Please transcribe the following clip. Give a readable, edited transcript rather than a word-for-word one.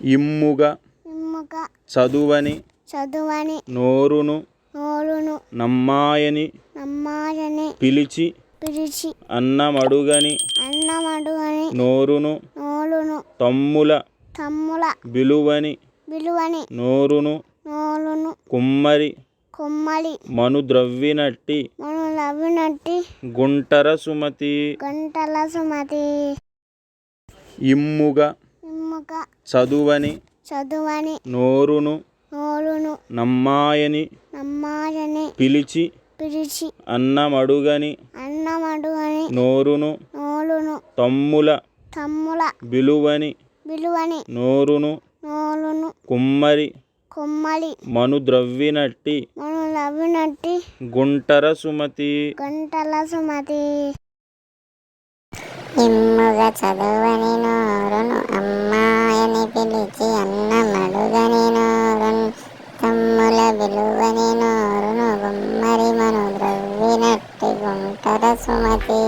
ఇమ్ముగ ఇమ్ముగ చదువని చదువని నోరును నోరును నమ్మాయని నమ్మాయని పిలిచి పిలిచి అన్నమడుగని అన్నమడుగని నోరును నోరును తమ్ముల తమ్ముల బిలువని విలువని నోరును నోరును కుమ్మరి కొమ్మలి మనుద్రవ్వినట్టి మనులవినట్టి గుంటర సుమతి గంటల సుమతి. ఇమ్ముగ ఇమ్ముగ చదువని చదువని నోరును నోరును నమ్మాయని నమ్మాయని పిలిచి పిలిచి అన్నమడుగని అన్నమడుగని నోరును నోరును తమ్ముల తమ్ముల బిలువని విలువని నోరును నోరును కుమ్మరి కొమ్మలి మనుద్రవ్వినట్టి మనులవినట్టి గుంటర సుమతి గంటల సుమతి. ఇమ్ముగ చదువని నోరును అమ్మాయని పిలిచి అన్నమడుగని నోరును తమ్ముల విలువని నోరును గుమ్మరి మను ద్రవ్వినట్టి గుంటర సుమతి.